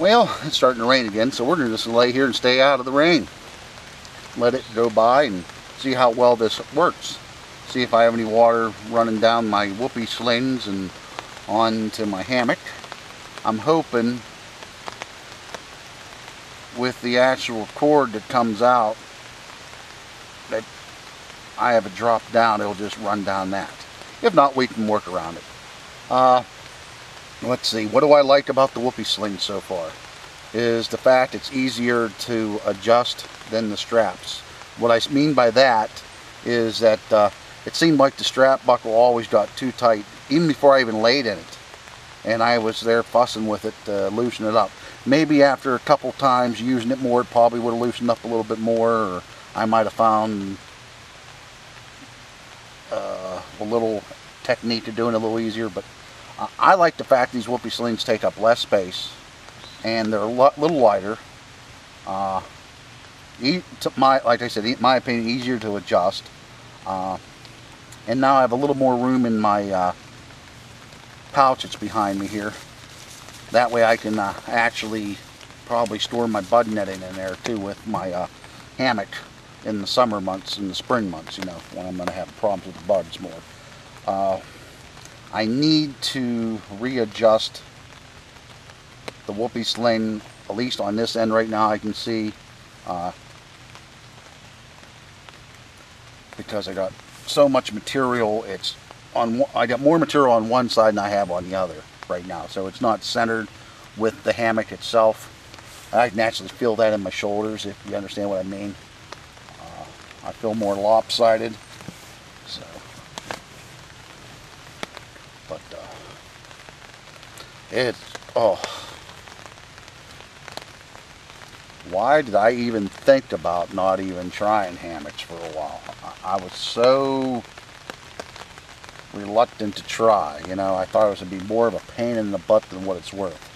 Well, it's starting to rain again, so we're going to just lay here and stay out of the rain. Let it go by and see how well this works. See if I have any water running down my Whoopie Slings and onto my hammock. I'm hoping with the actual cord that comes out that I have it drop down, it'll just run down that. If not, we can work around it. Let's see, what do I like about the Whoopie Sling so far? Is the fact it's easier to adjust than the straps. What I mean by that is that it seemed like the strap buckle always got too tight, even before I even laid in it. And I was there fussing with it to loosen it up. Maybe after a couple times using it more, it probably would have loosened up a little bit more, or I might have found a little technique of doing it a little easier. But I like the fact these Whoopie Slings take up less space and they're a little lighter. Like I said, in my opinion, easier to adjust. And now I have a little more room in my pouch that's behind me here. That way I can actually probably store my bud netting in there too with my hammock in the summer months and the spring months, you know, when I'm going to have problems with the buds more. I need to readjust the Whoopie Sling, at least on this end right now I can see, because I got so much material. It's on, I got more material on one side than I have on the other right now, so it's not centered with the hammock itself. I can actually feel that in my shoulders, if you understand what I mean. I feel more lopsided. So, but it's, oh, why did I even think about not even trying hammocks for a while? I was so reluctant to try, you know. I thought it was going to be more of a pain in the butt than what it's worth.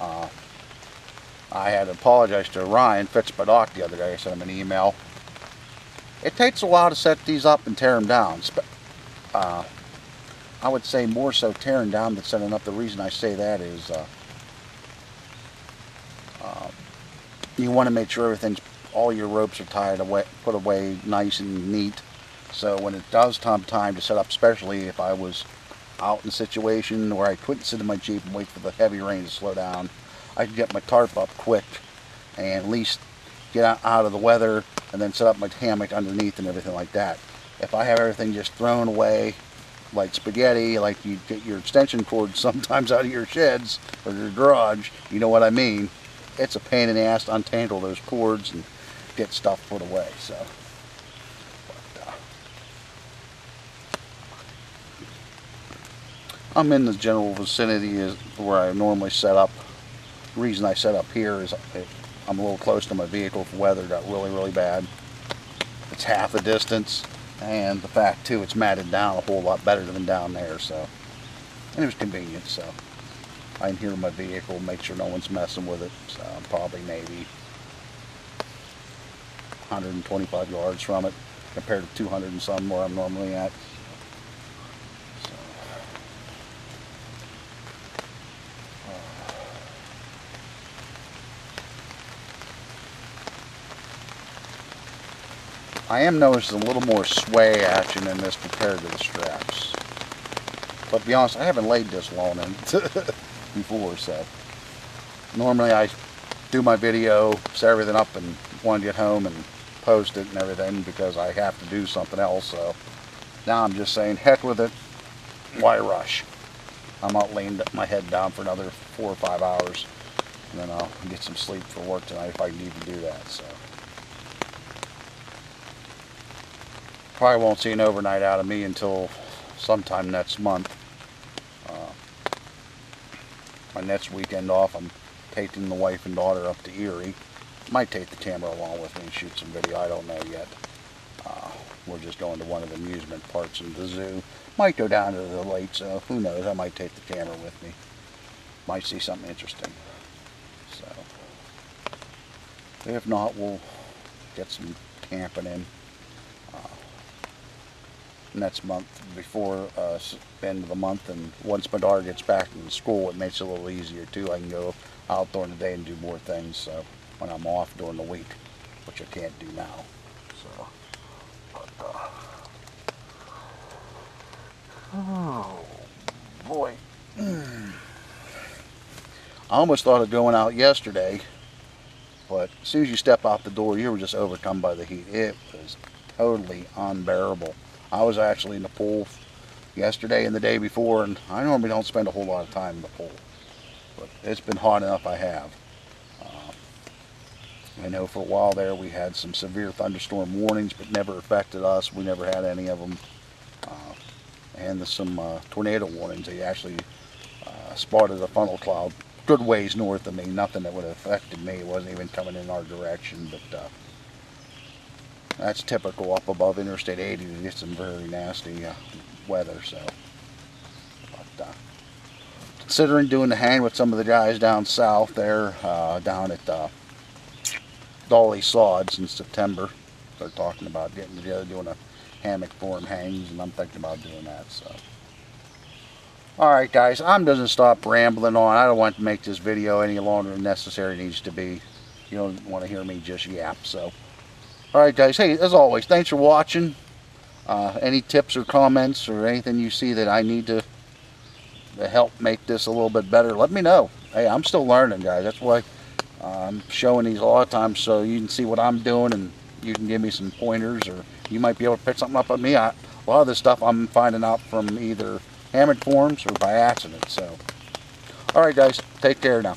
I had to apologize to Ryan Fitzpadock the other day. I sent him an email. It takes a while to set these up and tear them down. I would say more so tearing down than setting up. The reason I say that is you want to make sure all your ropes are tied away, put away nice and neat. So when it does come time to set up, especially if I was out in a situation where I couldn't sit in my Jeep and wait for the heavy rain to slow down, I could get my tarp up quick and at least get out of the weather and then set up my hammock underneath and everything like that. If I have everything just thrown away like spaghetti, like you get your extension cords sometimes out of your sheds or your garage, you know what I mean, it's a pain in the ass to untangle those cords and get stuff put away. So, but, I'm in the general vicinity where I normally set up. The reason I set up here is I'm a little close to my vehicle if the weather got really bad. It's half the distance, and the fact too, it's matted down a whole lot better than down there. So, and it was convenient. So I can hear my vehicle, make sure no one's messing with it. So I'm probably maybe 125 yards from it, compared to 200 and some where I'm normally at. I am noticing a little more sway action in this compared to the straps. But to be honest, I haven't laid this long in before, so normally I do my video, set everything up, and want to get home and post it and everything because I have to do something else. So now I'm just saying, heck with it, why rush? I'm not laying my head down for another 4 or 5 hours, and then I'll get some sleep for work tonight if I can even do that. So probably won't see an overnight out of me until sometime next month. My next weekend off, I'm taking the wife and daughter up to Erie. Might take the camera along with me and shoot some video, I don't know yet. We're just going to one of the amusement parks in the zoo. Might go down to the lake, so who knows, I might take the camera with me. Might see something interesting. So, if not, we'll get some camping in. Next month, before end of the month, and once my daughter gets back in school, it makes it a little easier too. I can go out during the day and do more things. So when I'm off during the week, which I can't do now. So, but, oh boy. I almost thought of going out yesterday, but as soon as you step out the door, you were just overcome by the heat. It was totally unbearable. I was actually in the pool yesterday and the day before, and I normally don't spend a whole lot of time in the pool, but it's been hot enough I have. I know for a while there we had some severe thunderstorm warnings, but never affected us. We never had any of them. And there's some tornado warnings. They actually spotted a funnel cloud good ways north of me. Nothing that would have affected me. It wasn't even coming in our direction, but that's typical up above Interstate 80 to get some very nasty weather. So, but, considering doing the hang with some of the guys down south there, down at Dolly Sods in September, they're talking about getting together, doing a hammock form hangs, and I'm thinking about doing that. So, alright guys, I'm going to stop rambling on. I don't want to make this video any longer than necessary. It needs to be. You don't want to hear me just yap. So, alright guys, hey, as always, thanks for watching. Any tips or comments or anything you see that I need to help make this a little bit better, let me know. Hey, I'm still learning, guys. That's why I'm showing these a lot of times, so you can see what I'm doing and you can give me some pointers, or you might be able to pick something up on me. A lot of this stuff I'm finding out from either hammock forums or by accident. So, alright guys, take care now.